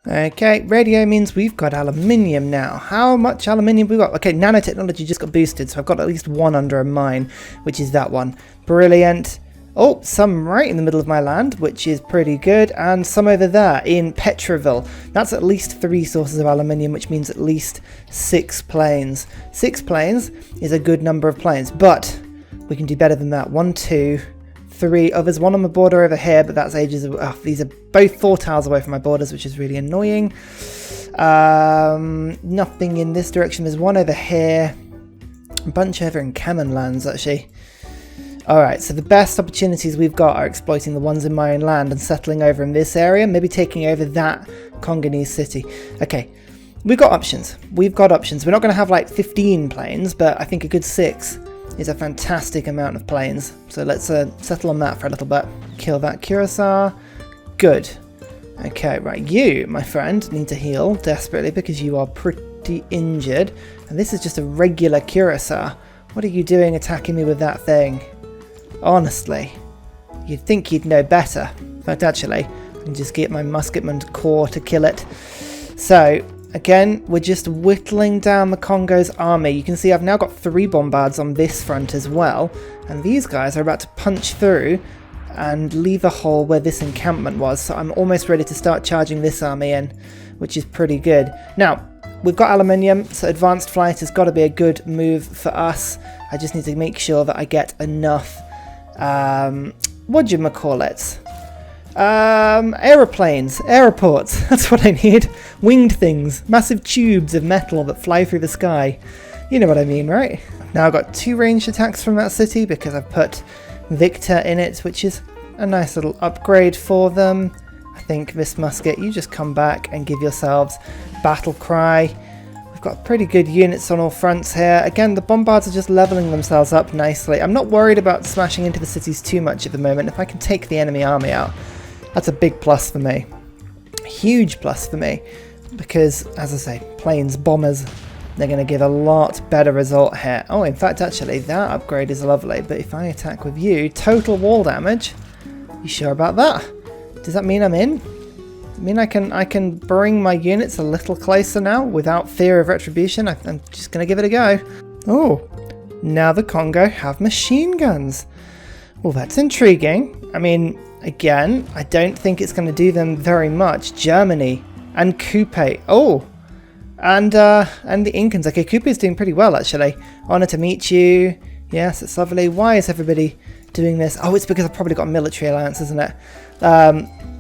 Okay, radio means we've got aluminium now. How much aluminium we got? Okay, nanotechnology just got boosted, so I've got at least one under a mine, which is that one. Brilliant. Oh, some right in the middle of my land, which is pretty good, and some over there in Petroville. That's at least 3 sources of aluminium, which means at least 6 planes. 6 planes is a good number of planes, but we can do better than that. 1, 2, 3. Oh, there's one on the border over here, but that's ages away. Oh, these are both 4 tiles away from my borders, which is really annoying. Nothing in this direction. There's one over here. A bunch over in Kemen lands, actually. Alright, so the best opportunities we've got are exploiting the ones in my own land and settling over in this area, maybe taking over that Congolese city. Okay, we've got options. We've got options. We're not going to have like 15 planes, but I think a good 6 is a fantastic amount of planes. So let's settle on that for a little bit. Kill that Ursa. Good. Okay, right, you, my friend, need to heal desperately because you are pretty injured. And this is just a regular Ursa. What are you doing attacking me with that thing? Honestly, you'd think you'd know better. In fact, actually, I can just get my musketman core to kill it. So, again, we're just whittling down the Congo's army. You can see I've now got 3 bombards on this front as well. And these guys are about to punch through and leave a hole where this encampment was. So I'm almost ready to start charging this army in, which is pretty good. Now, we've got aluminium, so advanced flight has got to be a good move for us. I just need to make sure that I get enough whatchamacallit? Aeroplanes, aeroports, that's what I need. Winged things, massive tubes of metal that fly through the sky. You know what I mean, right? Now I've got 2 ranged attacks from that city because I've put Victor in it, which is a nice little upgrade for them. I think this musket, you just come back and give yourselves battle cry. We've got pretty good units on all fronts here. Again, the bombards are just leveling themselves up nicely. I'm not worried about smashing into the cities too much at the moment. If I can take the enemy army out, that's a big plus for me. Huge plus for me. Because, as I say, planes, bombers, they're going to give a lot better result here. Oh, in fact, actually, that upgrade is lovely. But if I attack with you, total wall damage. You sure about that? Does that mean I'm in? I mean, I can bring my units a little closer now without fear of retribution. I'm just going to give it a go. Oh, now the Congo have machine guns. Well, that's intriguing. I mean, again, I don't think it's going to do them very much. Germany and Coupe. Oh, and the Incans. Okay, Coupe is doing pretty well, actually. Honor to meet you. Yes, it's lovely. Why is everybody doing this? Oh, it's because I've probably got a military alliance, isn't it?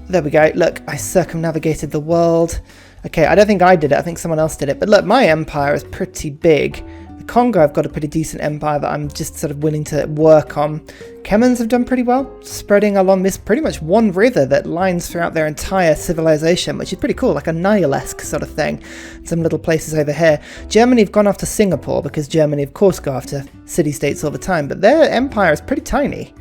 There we go. Look, I circumnavigated the world. Okay, I don't think I did it. I think someone else did it. But look, my empire is pretty big. The Congo, I've got a pretty decent empire that I'm just sort of willing to work on. Kemens have done pretty well, spreading along this pretty much one river that lines throughout their entire civilization, which is pretty cool, like a Nile-esque sort of thing. Some little places over here. Germany have gone after Singapore because Germany, of course, go after city-states all the time, but their empire is pretty tiny.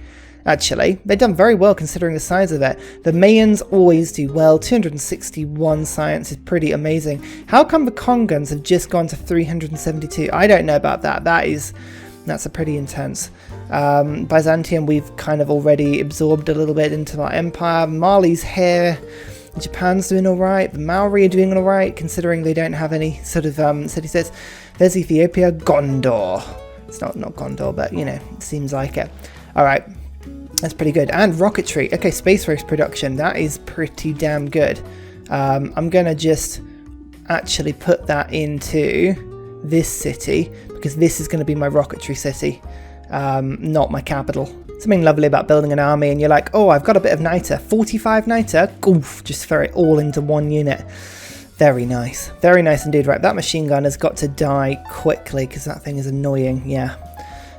Actually, they've done very well considering the size of it. The Mayans always do well. 261 science is pretty amazing. How come the Congans have just gone to 372? I don't know about that. That's a pretty intense. Byzantium, we've kind of already absorbed a little bit into our empire. Mali's here. Japan's doing alright. The Maori are doing alright considering they don't have any sort of city-states. There's Ethiopia. Gondor. It's not Gondor, but you know, it seems like it. Alright. That's pretty good. And rocketry. Okay, space race production. That is pretty damn good. I'm going to just actually put that into this city because this is going to be my rocketry city, not my capital. Something lovely about building an army and you're like, oh, I've got a bit of niter. 45 niter? Oof, just throw it all into one unit. Very nice. Very nice indeed. Right, that machine gun has got to die quickly because that thing is annoying. Yeah.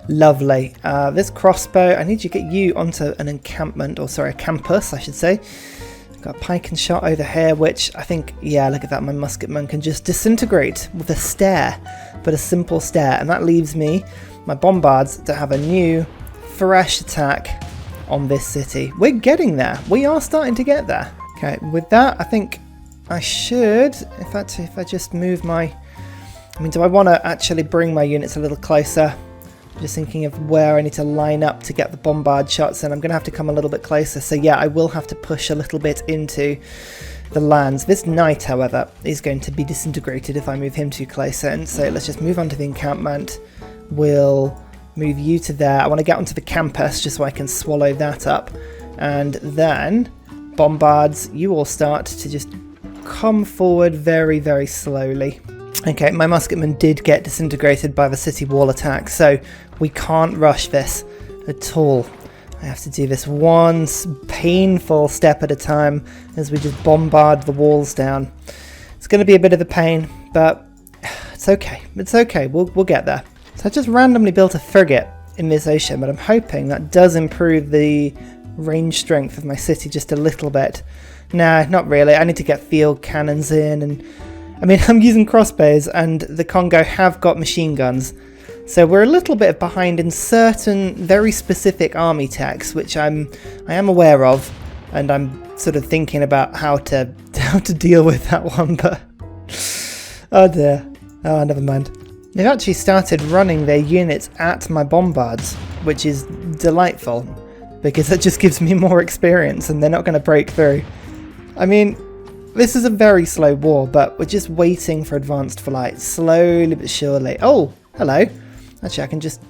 Lovely. This crossbow, I need to get you onto an encampment, or sorry, a campus, I should say. Got a pike and shot over here, which I think, yeah, look at that, my musketman can just disintegrate with a stare, but a simple stare, and that leaves me, my bombards, to have a new, fresh attack on this city. We're getting there. We are starting to get there. Okay, with that, I think I should, if I just move my, I mean, do I want to actually bring my units a little closer? Just thinking of where I need to line up to get the bombard shots, and I'm going to have to come a little bit closer. So yeah, I will have to push a little bit into the lands. This knight, however, is going to be disintegrated if I move him too close in, so let's just move on to the encampment. We'll move you to there. I want to get onto the campus just so I can swallow that up. And then, bombards, you all start to just come forward very, very slowly. Okay, my musketmen did get disintegrated by the city wall attack, so we can't rush this at all. I have to do this one painful step at a time as we just bombard the walls down. It's going to be a bit of a pain, but it's okay. It's okay. We'll get there. So I just randomly built a frigate in this ocean, but I'm hoping that does improve the range strength of my city just a little bit. Nah, not really. I need to get field cannons in, and I mean, I'm using crossbows, and the Congo have got machine guns. So we're a little bit behind in certain very specific army techs, which I am aware of, and I'm sort of thinking about how to deal with that one, but oh dear. Oh, never mind. They've actually started running their units at my bombards, which is delightful, because that just gives me more experience and they're not going to break through. I mean, this is a very slow war, but we're just waiting for advanced flight, slowly but surely. Oh, hello. Actually, I can just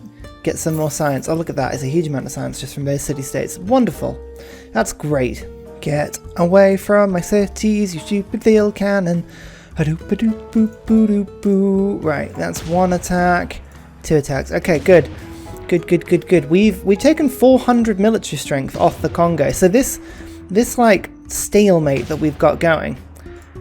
get some more science. Oh, look at that. It's a huge amount of science just from those city-states. Wonderful. That's great. Get away from my cities, you stupid field cannon. Right, that's one attack. Two attacks. Okay, good. Good. We've taken 400 military strength off the Congo. So this like stalemate that we've got going,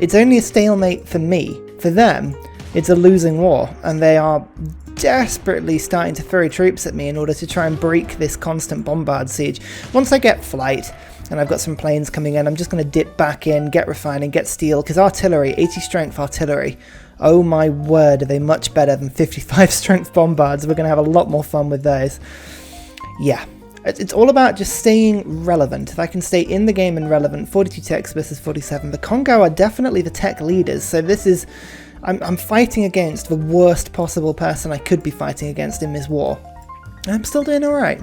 it's only a stalemate for me. For them, it's a losing war, and they are desperately starting to throw troops at me in order to try and break this constant bombard siege. Once I get flight and I've got some planes coming in, I'm just going to dip back in, get refining, get steel, because artillery, 80 strength artillery, oh my word, are they much better than 55 strength bombards. We're going to have a lot more fun with those. Yeah, it's all about just staying relevant. If I can stay in the game and relevant, 42 techs versus 47. The Congo are definitely the tech leaders, so this is... I'm fighting against the worst possible person I could be fighting against in this war. And I'm still doing alright.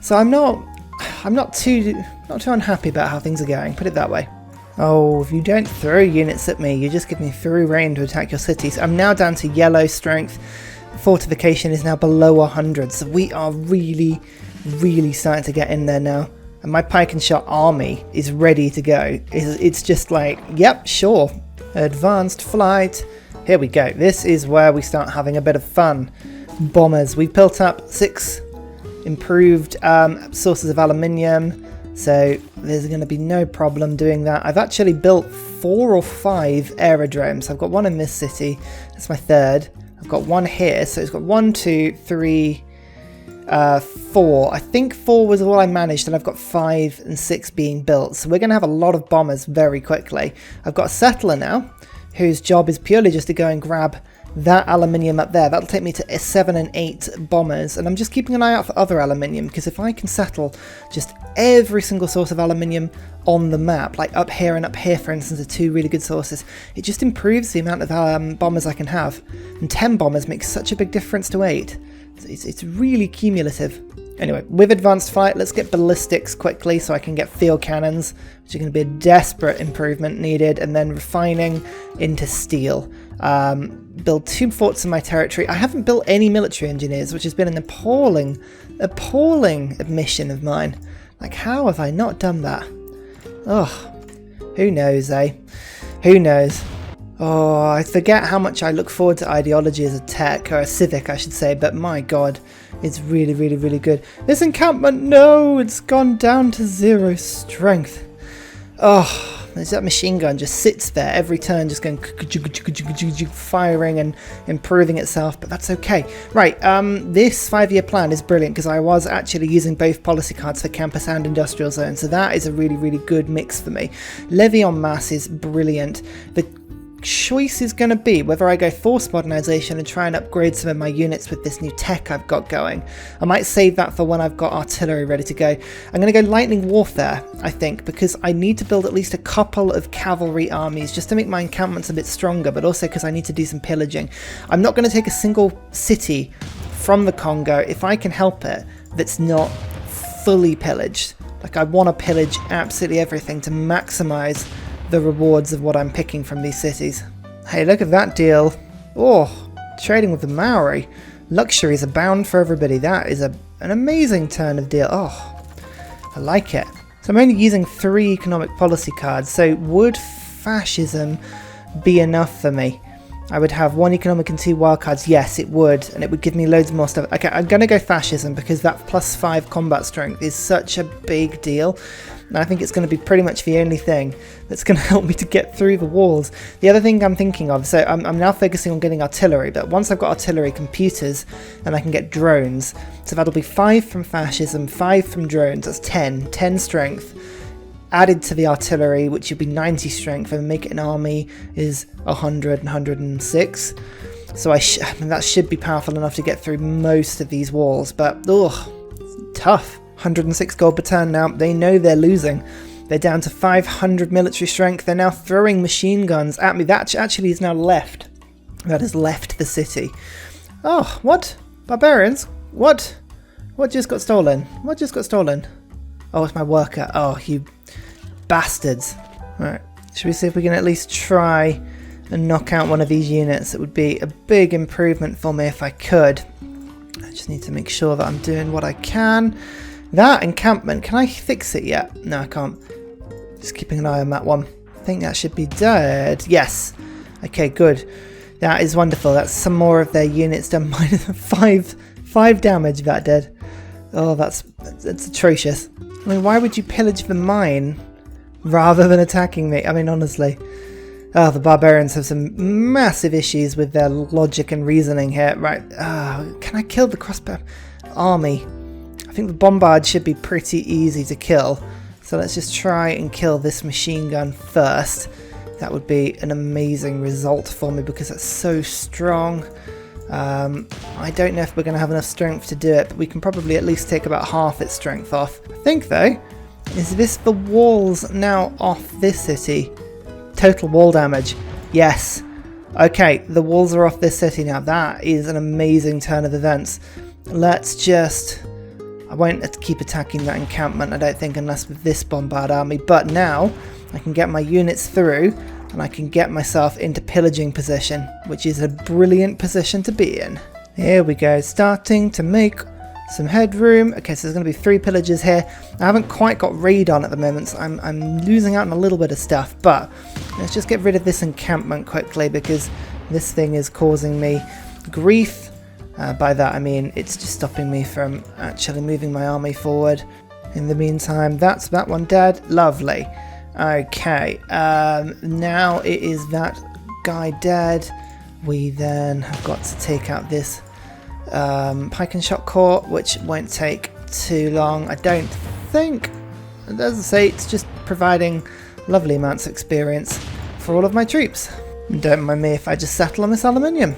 So I'm not too unhappy about how things are going, put it that way. Oh, if you don't throw units at me, you just give me through rain to attack your cities. I'm now down to yellow strength. Fortification is now below 100, so we are really starting to get in there now. And my pike and shot army is ready to go. It's just like, yep, sure. Advanced flight. Here we go. This is where we start having a bit of fun. Bombers. We've built up 6 improved sources of aluminium, so there's going to be no problem doing that. I've actually built 4 or 5 aerodromes. I've got one in this city. That's my 3rd. I've got one here, so it's got 1, 2, 3, 4. I think 4 was all I managed, and I've got 5 and 6 being built. So we're going to have a lot of bombers very quickly. I've got a settler now, whose job is purely just to go and grab that aluminium up there. That'll take me to 7 and 8 bombers, and I'm just keeping an eye out for other aluminium, because if I can settle just every single source of aluminium on the map, like up here and up here, for instance, are 2 really good sources, it just improves the amount of bombers I can have. And 10 bombers makes such a big difference to 8. It's really cumulative. Anyway, with advanced flight, let's get ballistics quickly so I can get field cannons, which are going to be a desperate improvement needed, and then refining into steel. Build 2 forts in my territory. I haven't built any military engineers, which has been an appalling admission of mine. Like, how have I not done that? Ugh, who knows, eh? Who knows? Oh, I forget how much I look forward to ideology as a tech, or a civic I should say, but my god, it's really good. This encampment, no, it's gone down to 0 strength. Oh, there's that machine gun just sits there every turn, just going firing and improving itself, but that's okay. Right, this 5-year plan is brilliant because I was actually using both policy cards for campus and industrial zone, so that is a really good mix for me. Levy en masse is brilliant. The choice is going to be whether I go force modernization and try and upgrade some of my units with this new tech I've got going. I might save that for when I've got artillery ready to go. I'm going to go lightning warfare, I think, because I need to build at least a couple of cavalry armies just to make my encampments a bit stronger, but also because I need to do some pillaging. I'm not going to take a single city from the Congo, if I can help it, that's not fully pillaged. Like, I want to pillage absolutely everything to maximize the rewards of what I'm picking from these cities. Hey, look at that deal. Oh, trading with the Maori. Luxuries abound for everybody. That is an amazing turn of deal. Oh, I like it. So I'm only using 3 economic policy cards, so would fascism be enough for me? I would have 1 economic and 2 wildcards. Yes, it would, and it would give me loads more stuff. Okay, I'm going to go fascism because that +5 combat strength is such a big deal. And I think it's going to be pretty much the only thing that's going to help me to get through the walls. The other thing I'm thinking of, so I'm now focusing on getting artillery, but once I've got artillery, computers, then I can get drones. So that'll be 5 from fascism, 5 from drones, that's 10 strength. Added to the artillery, which would be 90 strength, and make it an army is 100 and 106. So I mean, that should be powerful enough to get through most of these walls, but it's tough. 106 gold per turn now. They know they're losing. They're down to 500 military strength. They're now throwing machine guns at me. That actually is now left. That has left the city. Oh, what? Barbarians? What? What just got stolen? What just got stolen? Oh, it's my worker. Oh, you bastards. Alright, should we see if we can at least try and knock out one of these units? It would be a big improvement for me if I could. I just need to make sure that I'm doing what I can. That encampment, can I fix it yet? No, I can't. Just keeping an eye on that one. I think that should be dead. Yes. Okay, good. That is wonderful. That's some more of their units done. Minus 5 damage, that dead. Oh, that's atrocious. I mean, why would you pillage the mine rather than attacking me? I mean, honestly. Oh, the barbarians have some massive issues with their logic and reasoning here. Right. Can I kill the crossbow army? I think the bombard should be pretty easy to kill. So let's just try and kill this machine gun first. That would be an amazing result for me because that's so strong. I don't know if we're going to have enough strength to do it, but we can probably at least take about half its strength off. I think though, is this the walls now off this city? Total wall damage. Yes. Okay, the walls are off this city now. That is an amazing turn of events. Let's just... I won't keep attacking that encampment, I don't think, unless with this bombard army. But now I can get my units through and I can get myself into pillaging position, which is a brilliant position to be in. Here we go, starting to make some headroom. Okay, so there's going to be 3 pillagers here. I haven't quite got raid on at the moment, so I'm losing out on a little bit of stuff. But let's just get rid of this encampment quickly because this thing is causing me grief. By that I mean it's just stopping me from actually moving my army forward. In the meantime, that's that one dead. Lovely. Okay, now it is that guy dead. We then have got to take out this pike and shot corps, which won't take too long, I don't think. As I say, it's just providing lovely amounts of experience for all of my troops. And don't mind me if I just settle on this aluminium.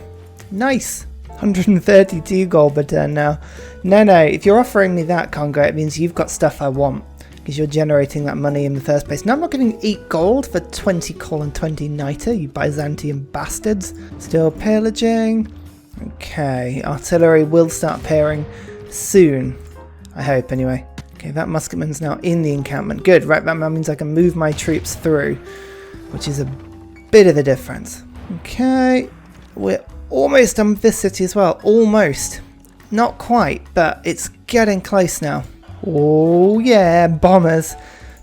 Nice. 132 gold per turn now. No, if you're offering me that, Congo, it means you've got stuff I want. Because you're generating that money in the first place. Now I'm not getting 8 gold for 20 coal and 20 niter, you Byzantium bastards. Still pillaging. Okay, artillery will start appearing soon. I hope, anyway. Okay, that musketman's now in the encampment. Good, right, that means I can move my troops through. Which is a bit of the difference. Okay, we're almost done with this city as well. Almost. Not quite, but it's getting close now. Oh yeah, bombers.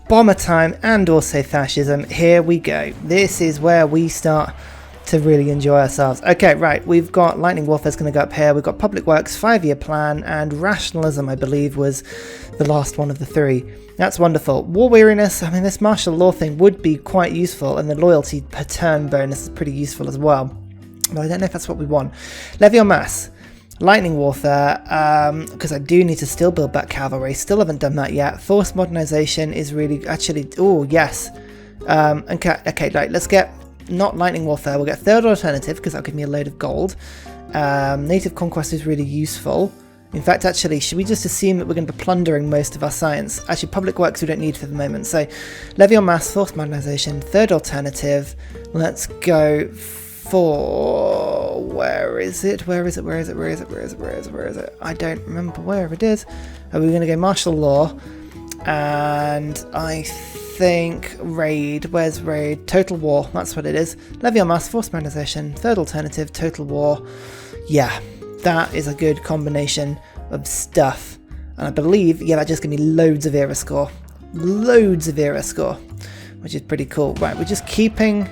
Bomber time and also fascism. Here we go. This is where we start to really enjoy ourselves. Okay, right. We've got lightning warfare's going to go up here. We've got public works, 5-year plan, and rationalism, I believe, was the last one of the 3. That's wonderful. War weariness. I mean, this martial law thing would be quite useful, and the loyalty per turn bonus is pretty useful as well. But I don't know if that's what we want. Levy en masse. Lightning warfare, because I do need to still build back cavalry. Still haven't done that yet. Force modernization is really, actually, oh, yes. Okay, right, let's get, not lightning warfare, we'll get third alternative, because that'll give me a load of gold. Native conquest is really useful. In fact, actually, should we just assume that we're going to be plundering most of our science? Actually, public works we don't need for the moment. So, levy en masse, force modernization, third alternative. Let's go for, where is it? I don't remember where it is. Are we going to go martial law? And I think raid. Where's raid? Total war. That's what it is. Levy on mass, force modernization. Third alternative, total war. Yeah, that is a good combination of stuff. And I believe, yeah, that just gave me loads of era score. Loads of era score, which is pretty cool. Right, we're just keeping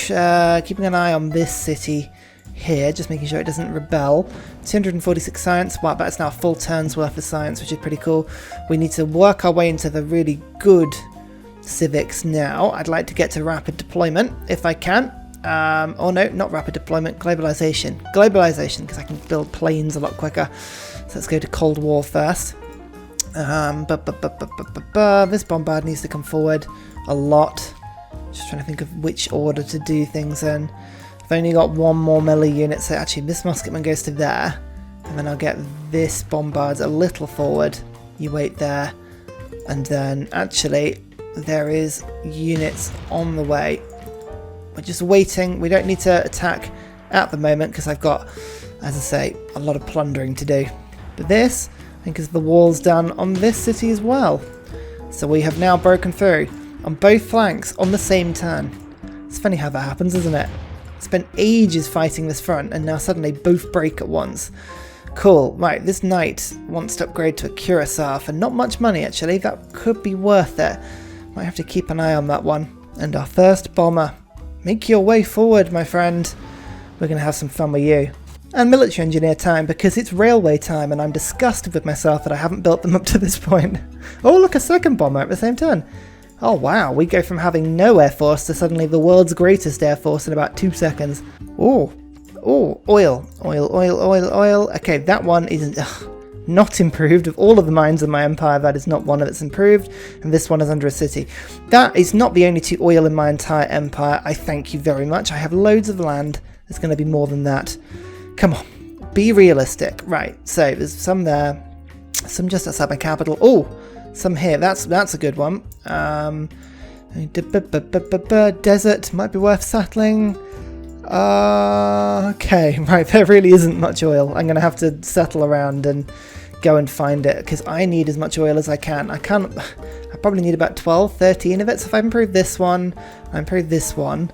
an eye on this city here, just making sure it doesn't rebel. 246 science. Wow, that's now a full turn's worth of science, which is pretty cool. We need to work our way into the really good civics now. I'd like to get to rapid deployment if I can. Oh no, not rapid deployment, globalization. Globalization, because I can build planes a lot quicker. So let's go to Cold War first. This bombard needs to come forward a lot. Just trying to think of which order to do things in. I've only got one more melee unit, so actually this musketman goes to there. And then I'll get this bombard a little forward. You wait there. And then actually there is units on the way. We're just waiting. We don't need to attack at the moment because I've got, as I say, a lot of plundering to do. But this, I think, is the walls done on this city as well. So we have now broken through on both flanks on the same turn. It's funny how that happens, isn't it? Spent ages fighting this front and now suddenly both break at once. Cool. Right, this knight wants to upgrade to a cuirassier for not much money actually. That could be worth it. Might have to keep an eye on that one. And our first bomber. Make your way forward, my friend. We're going to have some fun with you. And military engineer time, because it's railway time and I'm disgusted with myself that I haven't built them up to this point. Oh, look, a second bomber at the same turn. Oh, wow, we go from having no air force to suddenly the world's greatest air force in about 2 seconds. Oh, oil. Okay, that one is not improved. Of all of the mines in my empire, that is not one that's improved. And this one is under a city. That is not the only 2 oil in my entire empire. I thank you very much. I have loads of land. There's going to be more than that. Come on, be realistic. Right, so there's some there, some just outside my capital. Oh, some here. That's a good one. Desert might be worth settling. Okay, right, there really isn't much oil. I'm going to have to settle around and go and find it because I need as much oil as I can. I probably need about 12, 13 of it. So if I improve this one, I improve this one.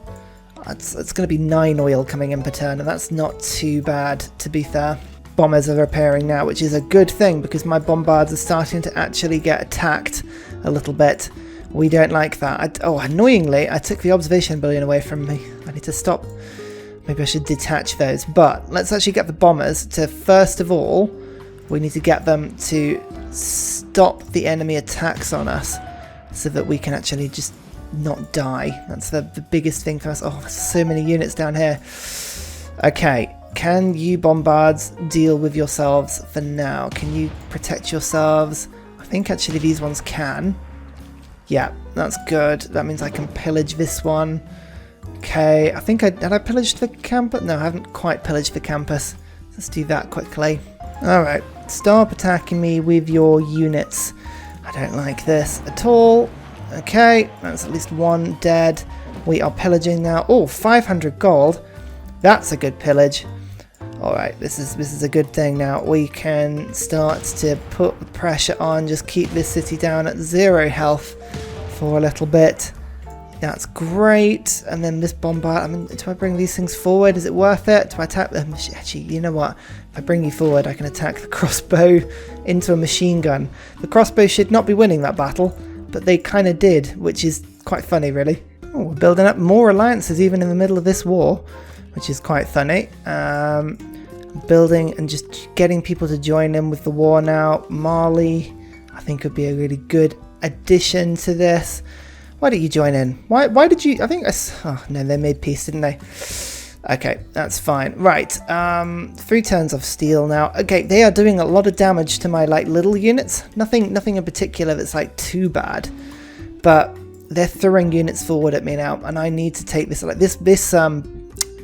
It's going to be 9 oil coming in per turn, and that's not too bad, to be fair. Bombers are repairing now, which is a good thing because my bombards are starting to actually get attacked a little bit. We don't like that. Annoyingly, I took the observation billion away from me. I need to stop. Maybe I should detach those. But let's actually get the bombers to, first of all, we need to get them to stop the enemy attacks on us so that we can actually just not die. That's the biggest thing for us. Oh, there's so many units down here. Okay, can you bombards deal with yourselves for now? Can you protect yourselves? I think actually these ones can. Yeah, that's good. That means I can pillage this one. Okay, I think had I pillaged the campus? No, I haven't quite pillaged the campus. Let's do that quickly. Alright, stop attacking me with your units. I don't like this at all. Okay, that's at least one dead. We are pillaging now. Oh, 500 gold. That's a good pillage. Alright, this is a good thing now. We can start to put the pressure on, just keep this city down at 0 health for a little bit. That's great. And then this bombard, I mean, do I bring these things forward? Is it worth it? Do I attack them? Actually, you know what? If I bring you forward, I can attack the crossbow into a machine gun. The crossbow should not be winning that battle, but they kind of did, which is quite funny, really. Oh, we're building up more alliances even in the middle of this war, which is quite funny. Building and just getting people to join in with the war now. Mali, I think, would be a really good addition to this. Why don't you join in? Why did you? I think oh no, they made peace, didn't they? Okay, that's fine. Right, 3 turns of steel now. Okay, they are doing a lot of damage to my little units. Nothing in particular that's too bad, but they're throwing units forward at me now, and I need to take this. This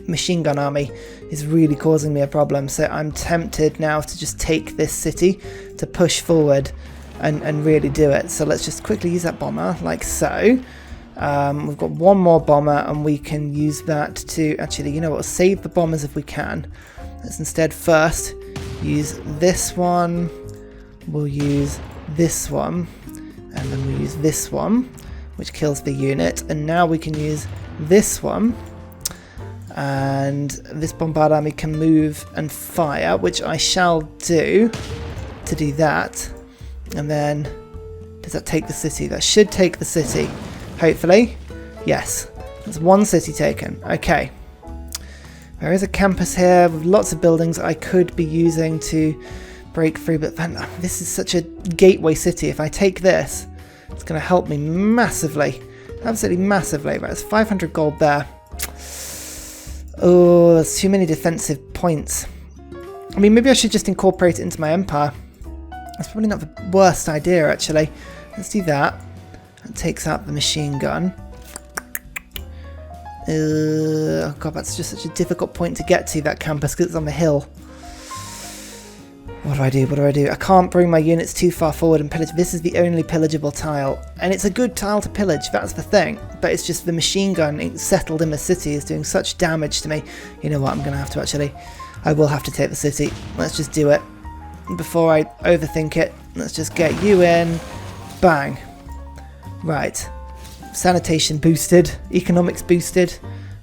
machine gun army is really causing me a problem. So I'm tempted now to just take this city to push forward and really do it. So let's just quickly use that bomber like so. We've got one more bomber and we can use that to actually, you know what, save the bombers if we can. Let's instead first use this one. We'll use this one and then we'll use this one. which kills the unit. And now we can use this one. And this bombard army can move and fire, which I shall do to do that. And then, does that take the city? That should take the city, hopefully. Yes, that's one city taken. Okay. There is a campus here with lots of buildings I could be using to break through, but this is such a gateway city. If I take this, it's going to help me massively. Absolutely massively. Right, it's 500 gold there. Oh, there's too many defensive points. I mean, maybe I should just incorporate it into my empire. That's probably not the worst idea, actually. Let's do that. That takes out the machine gun. Oh god, that's just such a difficult point to get to, that campus, because it's on the hill. What do I do? What do I do? I can't bring my units too far forward and pillage. This is the only pillageable tile. And it's a good tile to pillage, that's the thing. But it's just the machine gun settled in the city is doing such damage to me. You know what, I'm going to have to actually... I will have to take the city. Let's just do it. Before I overthink it, let's just get you in. Bang. Right. Sanitation boosted, economics boosted.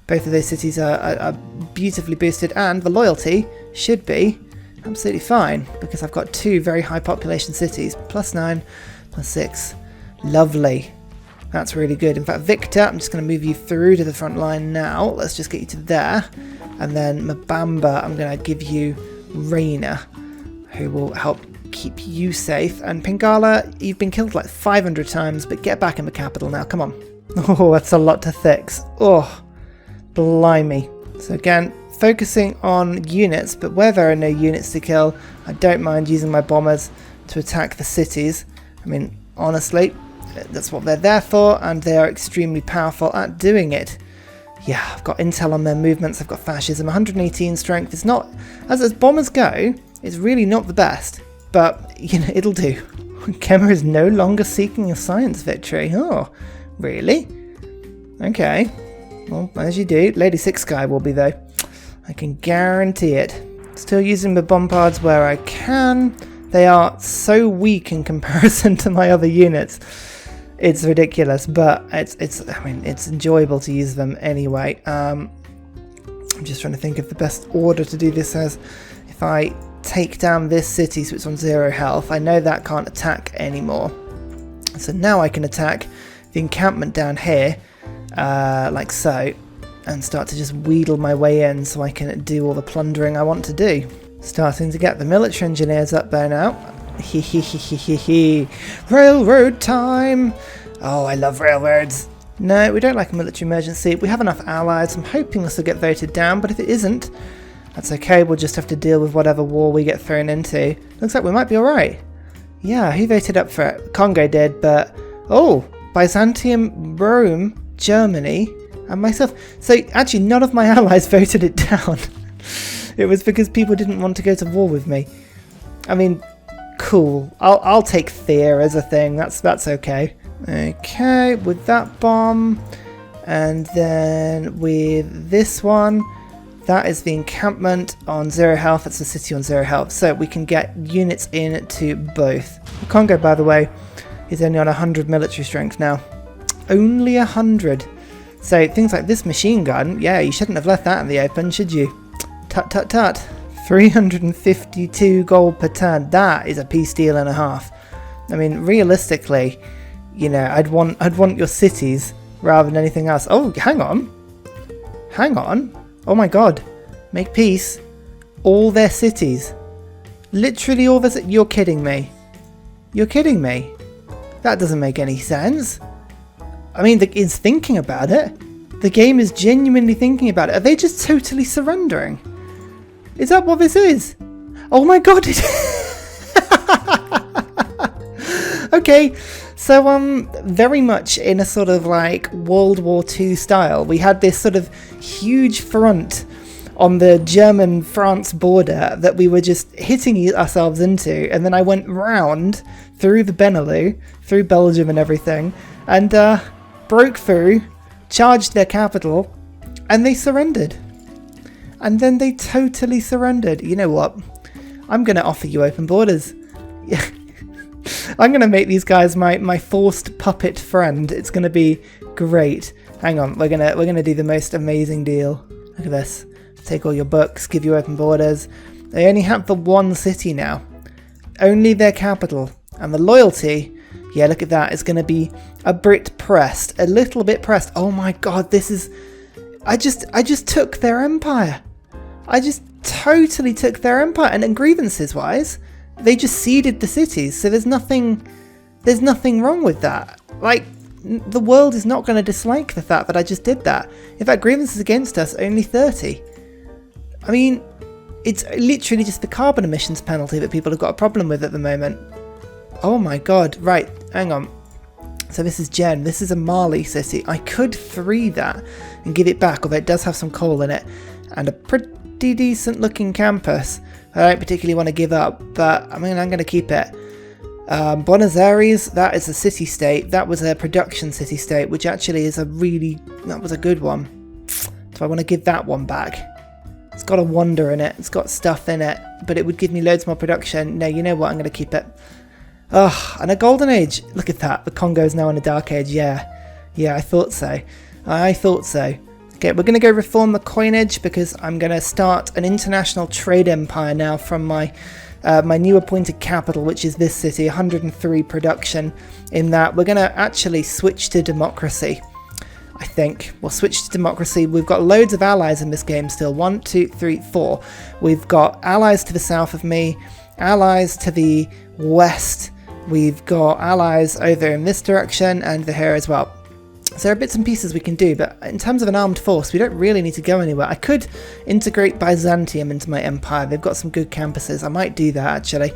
Both of those cities are beautifully boosted, and the loyalty should be absolutely fine because I've got two very high population cities. +9, +6. Lovely. That's really good. In fact, Victor, I'm just going to move you through to the front line now. Let's just get you to there. And then Mabamba, I'm going to give you Raina, who will help keep you safe. And Pingala, you've been killed like 500 times, but get back in the capital now, come on. Oh, that's a lot to fix. Oh, blimey. So again, focusing on units, but where there are no units to kill, I don't mind using my bombers to attack the cities. I mean, honestly, that's what they're there for, and they are extremely powerful at doing it. Yeah, I've got intel on their movements, I've got fascism, 118 strength. It's not, as bombers go, it's really not the best. But, you know, it'll do. Kemmer is no longer seeking a science victory. Oh, really? Okay. Well, as you do. Lady Six Sky will be, though. I can guarantee it. Still using the bombards where I can. They are so weak in comparison to my other units. It's ridiculous, but I mean, it's enjoyable to use them anyway. I'm just trying to think of the best order to do this as. If I take down this city so it's on 0 health, I know that can't attack anymore. So now I can attack the encampment down here, like so, and start to just wheedle my way in so I can do all the plundering I want to do. Starting to get the military engineers up there now. Railroad time! Oh, I love railroads. No, we don't like a military emergency. We have enough allies. I'm hoping this will get voted down, but if it isn't, that's okay, we'll just have to deal with whatever war we get thrown into. Looks like we might be alright. Yeah, who voted up for it? Congo did, but... Oh! Byzantium, Rome, Germany, and myself. So, actually, none of my allies voted it down. It was because people didn't want to go to war with me. I mean, cool. I'll take fear as a thing. That's okay. Okay, with that bomb. And then with this one... That is the encampment on 0 health. That's the city on 0 health. So we can get units in to both. Congo, by the way, is only on 100 military strength now. Only 100. So things like this machine gun, yeah, you shouldn't have left that in the open, should you? Tut tut tut. 352 gold per turn. That is a peace deal and a half. I mean, realistically, you know, I'd want your cities rather than anything else. Oh, hang on. Hang on. Oh my god, make peace. All their cities. Literally all their cities. You're kidding me. You're kidding me. That doesn't make any sense. I mean, it's thinking about it. The game is genuinely thinking about it. Are they just totally surrendering? Is that what this is? Oh my god. Okay, so very much in a sort of like World War II style, we had this sort of huge front on the German-France border that we were just hitting ourselves into, and then I went round through the Benelux, through Belgium and everything, and broke through, charged their capital, and they surrendered. And then they totally surrendered. You know what? I'm going to offer you open borders. I'm going to make these guys my forced puppet friend. It's going to be great. Hang on, we're gonna do the most amazing deal. Look at this. Take all your books, give you open borders. They only have the one city now. Only their capital. And the loyalty, yeah, look at that. It's gonna be a bit pressed. A little bit pressed. Oh my god, this is... I just took their empire. I just totally took their empire. And then grievances wise, they just ceded the cities. So there's nothing wrong with that. Like, the world is not going to dislike the fact that I just did that. In fact, grievances against us, only 30. I mean, it's literally just the carbon emissions penalty that people have got a problem with at the moment. Oh my god, right, hang on. So this is Jen, this is a Mali city. I could free that and give it back, although it does have some coal in it. And a pretty decent looking campus. I don't particularly want to give up, but I mean, I'm going to keep it. Buenos Aires, that is a city-state. That was a production city-state, which actually is that was a good one. So I want to give that one back. It's got a wonder in it. It's got stuff in it, but it would give me loads more production. No, you know what? I'm going to keep it. Oh, and a golden age. Look at that. The Congo is now in a dark age. Yeah, I thought so. Okay, we're going to go reform the coinage because I'm going to start an international trade empire now from my new appointed capital, which is this city, 103 production in that. We're going to actually switch to democracy, I think. We'll switch to democracy. We've got loads of allies in this game still. 1, 2, 3, 4. We've got allies to the south of me, allies to the west. We've got allies over in this direction and over here as well. So there are bits and pieces we can do, but in terms of an armed force, we don't really need to go anywhere. I could integrate Byzantium into my empire. They've got some good campuses. I might do that, actually.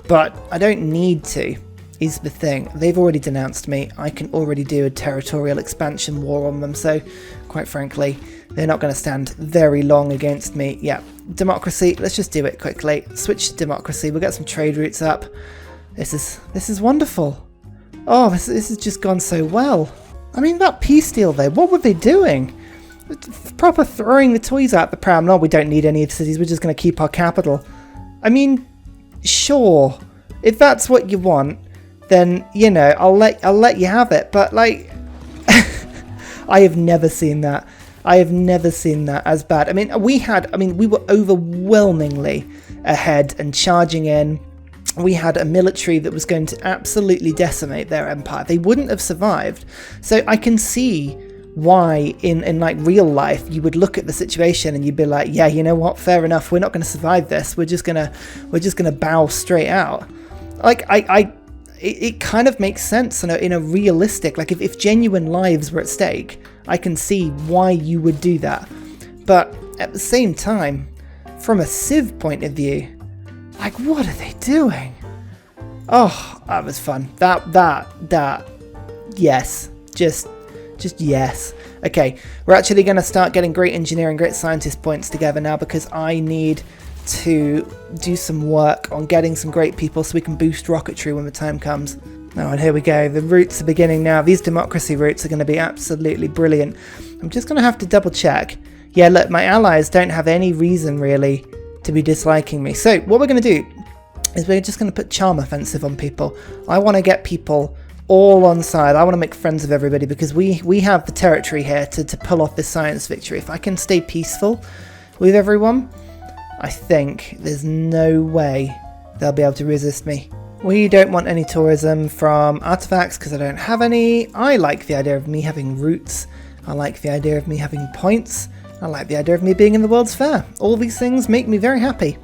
But I don't need to, is the thing. They've already denounced me. I can already do a territorial expansion war on them. So, quite frankly, they're not going to stand very long against me. Yeah, democracy. Let's just do it quickly. Switch to democracy. We'll get some trade routes up. This is wonderful. Oh, this has just gone so well. I mean, that peace deal though, what were they doing? Proper throwing the toys out the pram. No, we don't need any of the cities, we're just going to keep our capital. I mean, sure, if that's what you want, then, you know, I'll let you have it, but like, I have never seen that. I have never seen that as bad. I mean, we were overwhelmingly ahead and charging in. We had a military that was going to absolutely decimate their empire. They wouldn't have survived. So I can see why in like real life you would look at the situation and you'd be like, yeah, you know what, fair enough, we're not going to survive this. We're just gonna bow straight out. Like it kind of makes sense in a realistic, like if genuine lives were at stake, I can see why you would do that. But at the same time, from a Civ point of view, like, what are they doing? Oh, that was fun. That, yes. Just yes. Okay, we're actually going to start getting great engineering, great scientist points together now because I need to do some work on getting some great people so we can boost rocketry when the time comes. Oh, and here we go. The routes are beginning now. These democracy routes are going to be absolutely brilliant. I'm just going to have to double check. Yeah, look, my allies don't have any reason really to be disliking me. So what we're going to do is we're just going to put charm offensive on people. I want to get people all on side. I want to make friends of everybody because we have the territory here to pull off this science victory. If I can stay peaceful with everyone, I think there's no way they'll be able to resist me. We don't want any tourism from artifacts because I don't have any. I like the idea of me having routes. I like the idea of me having points. I like the idea of me being in the World's Fair. All these things make me very happy.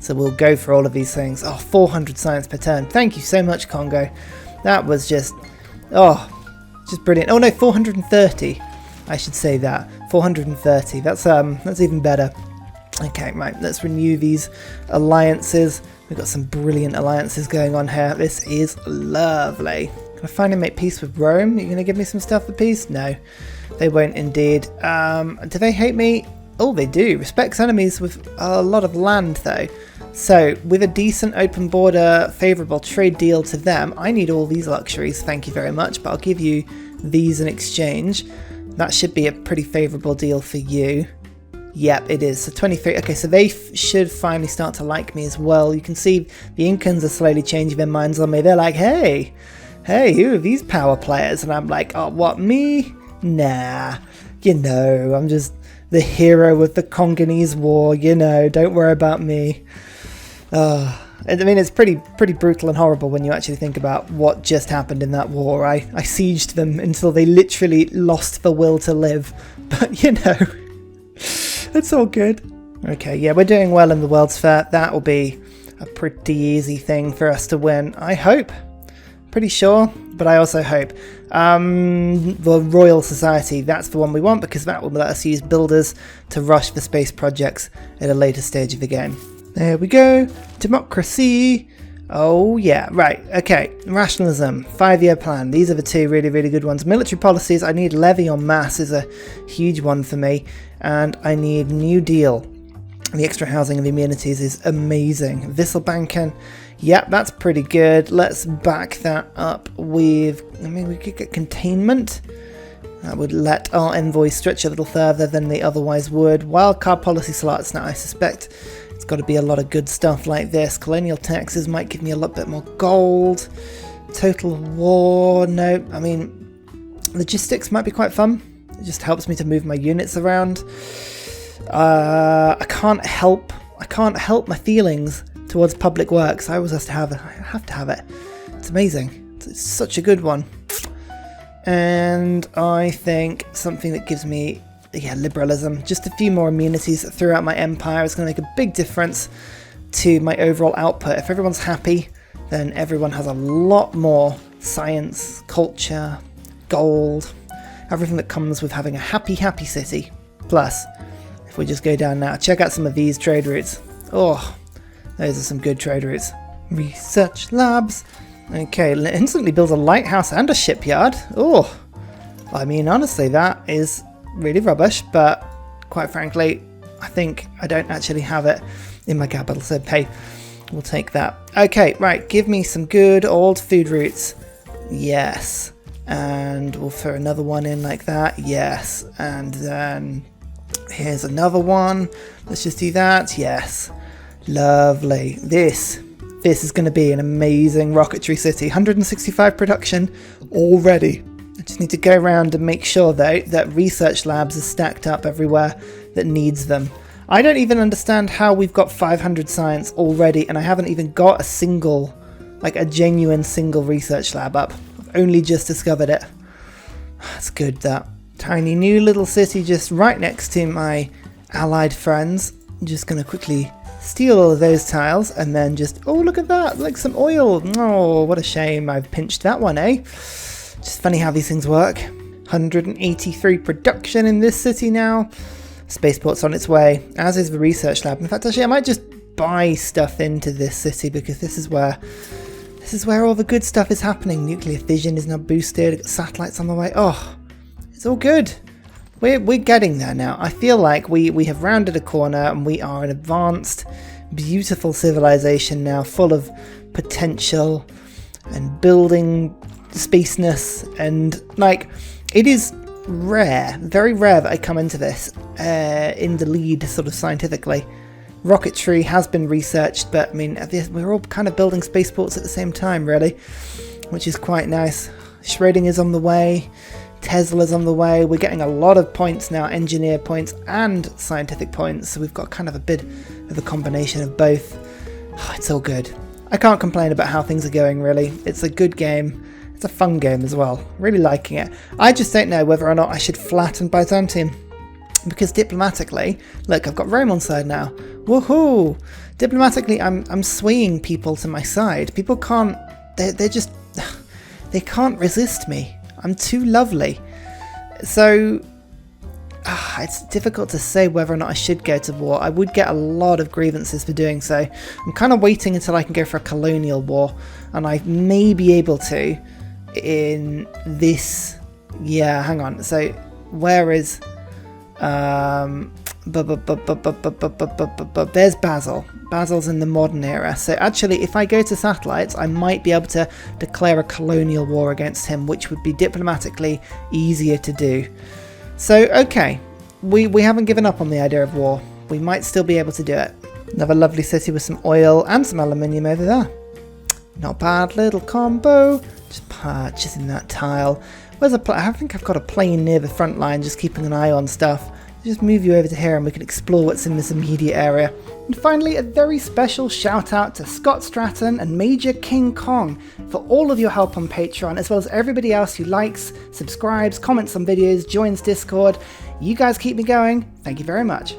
So we'll go for all of these things. Oh, 400 science per turn. Thank you so much, Congo. That was just brilliant. Oh no, 430. I should say that. 430. That's even better. Okay, right, let's renew these alliances. We've got some brilliant alliances going on here. This is lovely. Can I finally make peace with Rome? Are you going to give me some stuff for peace? No. They won't indeed. Do they hate me? Oh, they do. Respects enemies with a lot of land, though. So, with a decent open border, favourable trade deal to them, I need all these luxuries, thank you very much, but I'll give you these in exchange. That should be a pretty favourable deal for you. Yep, it is. So 23. Okay, so they should finally start to like me as well. You can see the Incans are slowly changing their minds on me. They're like, hey, who are these power players? And I'm like, oh, what, me? Nah, you know, I'm just the hero of the Congolese War, you know, don't worry about me. I mean, it's pretty brutal and horrible when you actually think about what just happened in that war. I sieged them until they literally lost the will to live. But, you know, it's all good. Okay, yeah, we're doing well in the World's Fair. That will be a pretty easy thing for us to win, I hope. Pretty sure, but I also hope. The Royal Society, that's the one we want, because that will let us use builders to rush the space projects at a later stage of the game. There we go. Democracy. Oh yeah, right, okay. Rationalism, 5-year plan. These are the two really, really good ones. Military policies, I need levy en masse is a huge one for me. And I need New Deal. The extra housing and the amenities is amazing. Wisselbanken, yep, that's pretty good. Let's back that up with, I mean, we could get containment. That would let our envoy stretch a little further than they otherwise would. Wildcard policy slots, now I suspect it's got to be a lot of good stuff like this. Colonial taxes might give me a little bit more gold. Total war, no, I mean, logistics might be quite fun. It just helps me to move my units around. I can't help my feelings towards public works. I always have to have it. It's amazing. It's such a good one. And I think something that gives me, yeah, liberalism. Just a few more amenities throughout my empire is going to make a big difference to my overall output. If everyone's happy, then everyone has a lot more science, culture, gold, everything that comes with having a happy city. Plus, if we just go down now, check out some of these trade routes. Oh, those are some good trade routes. Research labs. Okay, instantly builds a lighthouse and a shipyard. Oh, I mean, honestly, that is really rubbish, but quite frankly, I think I don't actually have it in my capital, so hey, we'll take that. Okay, right, give me some good old food routes. Yes. And we'll throw another one in like that. Yes. And then here's another one. Let's just do that. Yes. Lovely. This is going to be an amazing rocketry city. 165 production already. I just need to go around and make sure, though, that research labs are stacked up everywhere that needs them. I don't even understand how we've got 500 science already, and I haven't even got a single, like a genuine single research lab up. Only just discovered it. That's good, that. Tiny new little city just right next to my allied friends. I'm just going to quickly steal all of those tiles and then just, oh, look at that, like some oil. Oh, what a shame I've pinched that one, eh? Just funny how these things work. 183 production in this city now. Spaceport's on its way, as is the research lab. In fact, actually, I might just buy stuff into this city because this is where all the good stuff is happening. Nuclear fission is now boosted. Got satellites on the way. Oh, it's all good. We're getting there now. I feel like we have rounded a corner and we are an advanced, beautiful civilization now, full of potential and building spaceness. And like, it is rare, very rare that I come into this in the lead sort of scientifically. Rocketry has been researched, but I mean, we're all kind of building spaceports at the same time, really, which is quite nice. Schrodinger's on the way, Tesla's on the way. We're getting a lot of points now, engineer points and scientific points, so we've got kind of a bit of a combination of both. Oh, it's all good. I can't complain about how things are going, really. It's a good game. It's a fun game as well. Really liking it. I just don't know whether or not I should flatten Byzantium. Because diplomatically, look, I've got Rome on side now. Woohoo! Diplomatically, I'm swaying people to my side. People can't, they're just, they can't resist me. I'm too lovely. So, it's difficult to say whether or not I should go to war. I would get a lot of grievances for doing so. I'm kind of waiting until I can go for a colonial war. And I may be able to in this, yeah, hang on. So, where is... there's Basil. Basil's in the modern era. So actually, if I go to satellites, I might be able to declare a colonial war against him, which would be diplomatically easier to do. So, okay. we haven't given up on the idea of war. We might still be able to do it. Another lovely city with some oil and some aluminium over there. Not bad little combo. Just purchasing that tile. Where's a I think I've got a plane near the front line, just keeping an eye on stuff. Just move you over to here and we can explore what's in this immediate area. And finally, a very special shout out to Scott Stratton and Major King Kong for all of your help on Patreon, as well as everybody else who likes, subscribes, comments on videos, joins Discord. You guys keep me going. Thank you very much.